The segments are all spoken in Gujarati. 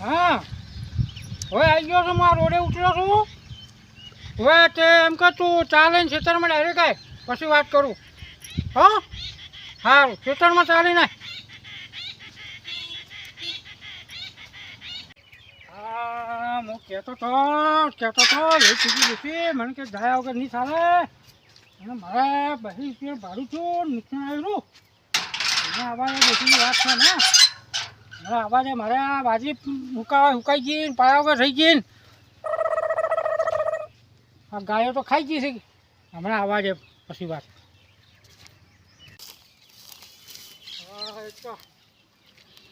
હા હવે આવી ગયો છું, મારા રોડે ઉતર્યો છું. હવે તે એમ કે તું ચાલે ને ખેતરમાં ડાયરેક્ટ આય, પછી વાત કરું. હા સારું, ખેતરમાં ચાલી નાખ. હા હું કહેતો તો લઈ ચૂકી જશે મને કે જાય વગર નહીં ચાલે. અને મારે 20 રૂપિયા ભાડું છું, નુકસાન આવેલું એને આવાજે બેસીની વાત છે ને. મારે આવાજે મારે આ ભાજી સુકાઈ ગઈ ને પાયા વગર થઈ ગઈ ને આ ગાયો તો ખાઈ ગઈ છે હમણાં આવાજે પછી વાત.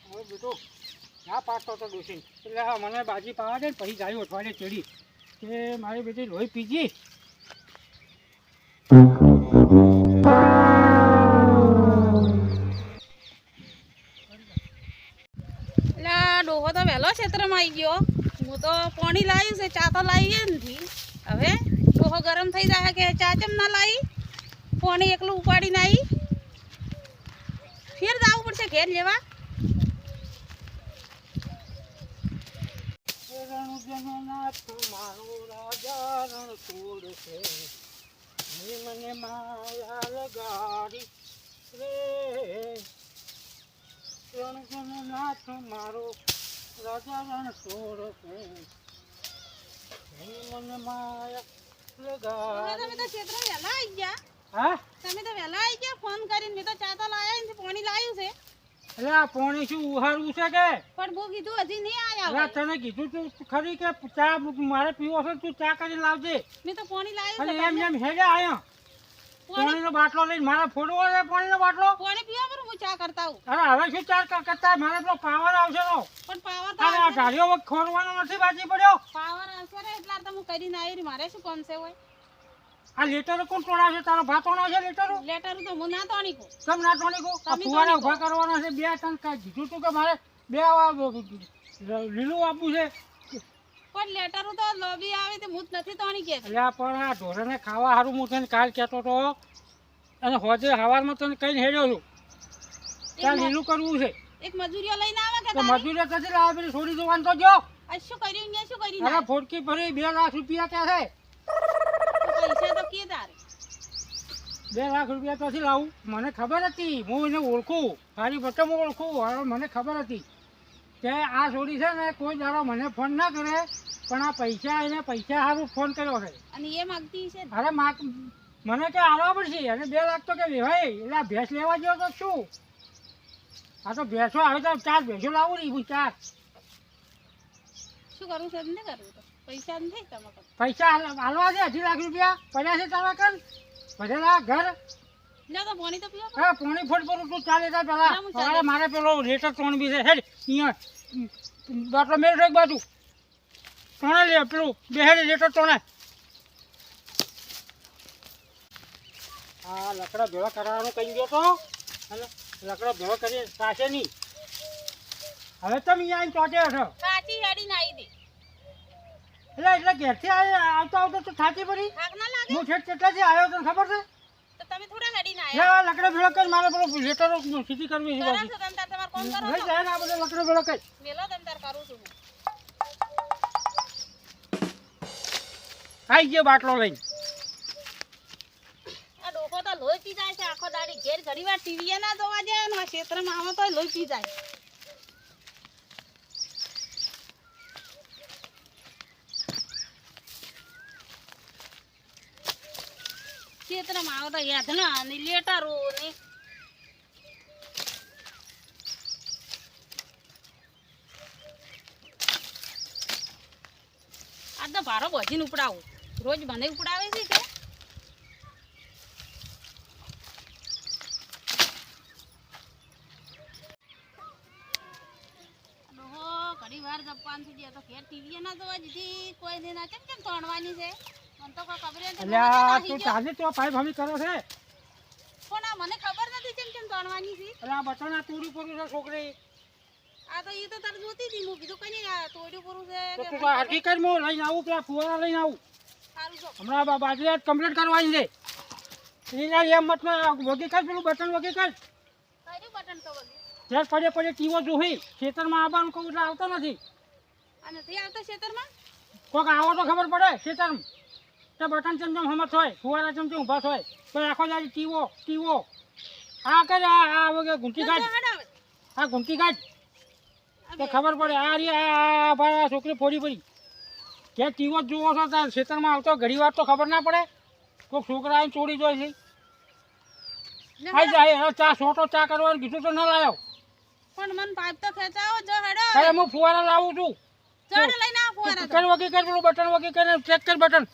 હવે બેટો ના પાડતો હતો ડોસી એટલે મને બાજી પાવા દે ને પછી ગાયો અઠવાડિયે ચડી કે મારી બેટી લોહી પીજી. એટલે ડોહો તો વહેલો ક્ષેત્રમાં આવી ગયો. હું તો પાણી લાવ્યું છે, ચા તો લાવી નથી. હવે ડોહો ગરમ થઈ જાય કે ચા ચમ ના લાવી, પાણી એકલું ઉપાડીને આવી. ફેર જવું પડશે ઘેર લેવા. મને માયા લગાડી રે રણનાથ મારો રાજા રણ છોડ મને માયા લગાડી. તમે તો ક્ષેત્રમાં વહેલા આવી ગયા. હા તમે તો વહેલા આવી ગયા ફોન કરીને. મેં તો ચા તો લાવ્યા ને પાણી લાવ્યું છે. એટલે આ પાણી શું ઉહારવું છે કે? પણ બહુ કીધું હજી નહીં આવ્યા. અરે તને કીધું તું ખરી કે ચા મારે પીવો છે, તું ચા કરીને લાવજે. મેં તો પાણી લાવ્યું અને છે. એમ હેડે આયા પાણીનો બાટલો લઈને મારા ફોડવો છે પાણીનો બાટલો. પાણી પીવા પર હું ચા કરતા હું. અરે હવે શું ચાર કરતા મારે પેલો પાવર આવશે તો. પણ પાવર તો અરે આ ધારીઓ ખોરવાનો નથી બાજી પડ્યો. પાવર આવશે ને એટલા તો હું કરીને આવી રહી. મારે શું કામ છે હોય? આ લેટરો કોણ તોડાવશે? તારો ભાતોનો છે લેટરો? લેટર તો હું ના તોણી કહું. કેમ ના તોડી કહું? આ ફુવારા ઉભા કરવાના છે, 2 ટન કાંઈ કીધું તું કે મારે 2 લીલું આપવું છે. પણ લેટરો તો લોબી આવે તે હું જ નથી તોણી કે. એટલે પણ આ ઢોરાને ખાવા સારું હું તને કાલ કહેતો હતો અને હોજે સવારમાં તને કઈ હેડ્યો છું ત્યાં લીલું કરવું છે. એક મજૂરીઓ લઈને આવે કે તો મજૂરી કદી લાવે પેલી છોડી દેવાનું તો જો. આ શું કર્યું ને શું કર્યું? અરે ફોડકી ભરી 2 લાખ રૂપિયા ક્યાં છે? પૈસા તો કે તારે 2 લાખ રૂપિયા ક્યાંથી લાવું? મને ખબર હતી, હું એને ઓળખું, તારી બટમ ઓળખું. હવે મને ખબર હતી કે આ છોડી છે ને કોઈ દાડો મને ફોન ના કરે, પણ આ પૈસા એને પૈસા સારું ફોન કર્યો છે. અને એ માંગતી છે. અરે મને કે આવવા પડશે અને 2 લાખ તો કે વેવાય. એટલે આ ભેંસ લેવા જેવો તો શું? આ તો ભેંસો આવે તો 4 ભેંસો લાવું ને હું 4. શું કરવું છે? નથી કરવું તો પૈસા નથી તમારે. પૈસા હાલવા છે 2.5 લાખ રૂપિયા પડ્યા છે તારા કન ભરેલા ઘર. લે તો પાણી તો પીવો. હા પાણી ફોડ પર તું ચાલે તા પેલા. હવે મારે પેલો લેટર ત્રણ બી છે હેડ અહીંયા બાટલો મેળ એક બાજુ ત્રણે લે પેલું બેહેડ લેટર ત્રણે. હા લકડા ભેળા કરવાનું કહી ગયો તો અને લકડા ભેળા કરી સાચે નહીં. હવે તમે અહીંયા આવીને ચોટે છો સાચી હેડીને આવી દે. એટલે ઘેરથી આવતો તો થાકી પડી. થાક ના લાગે? હું છેક કેટલાથી આવ્યો તને ખબર છે? તો તમે થોડા હેડીને આવ્યા. લકડા ભેળા કરી મારે પેલો લેટરો સીધી કરવી છે. કરો છો તમે તાર તમાર કોમ કરો છો. જાય ને આ બધો લકડો ભેળો કરી મેલો તમે તાર કરું છું. આવી ગયો બાટલો લઈને. આ ડોકો તો લોહી પી જાય છે આખો દાડી. ઘેર ઘડીવાર ટીવી ના જોવા જાય ને આ ક્ષેત્રમાં આવો તો લોહી પી જાય. ક્ષેત્રમાં આવો તો યાદના ને લેટારો ને આ તો ભારો બોજીને ઉપડાવું. રોજ મને ઉપડાવે છે કે ઘડી વાર જપવાનું થઈ ગયા તો ઘેર ટીવી ના જોવા દીધી. કોઈ ને ના કેમ કેમ તોડવાની છે? મને તો કોઈ ખબર નથી. અલ્યા તું ચાલે તો પાઇપ હમી કરો છે. પણ આ મને ખબર નથી કેમ કેમ તોડવાની છે. અલ્યા બટના તોડી પડ્યું છે છોકરી. આ તો એ તો તાર જોતી હતી. હું કીધું કઈ નહીં તોડ્યું પૂરું છે. તો તું હકીકત માં લઈને આવું પેલા ફુવારા લઈને આવું. સારું જો હમણાં બાજરી કમ્પ્લીટ કરવાની છે. એના એમ મતમાં વગી કર પેલું બટન વગી કર. કયું બટન તો વગી ત્યાં પડે ટીવો જોઈ ખેતરમાં આવવાનું કહું એટલે આવતો નથી. આ નથી આવતા ખેતરમાં કોક આવો તો ખબર પડે ખેતર તે બટન ચમચમ હમત હોય ફુવારા ચમચમ ઊભા હોય તો આખો જાય ટીવો આ કરે આ વગર ઘૂંટી કાઢ આ ઘૂંટી કાઢ તો ખબર પડે આ રી આ ભાઈ આ છોકરી ફોડી પડી કે ટીવો જ જુઓ છો ત્યાં ખેતરમાં આવતો ઘડી વાર તો ખબર ના પડે કોઈક છોકરા આવીને ચોરી જોઈ છે આઈ જાય ચા સોટો ચા કરવાનું કીધું તો ના લાવ્યો પણ મન પાઇપ તો ખેંચાવો જો હેડો અરે હું ફુવારા લાવું છું જોડે લઈને આ ફુવારા કર વગી કર પેલું બટન વગી કરીને ચેક કર બટન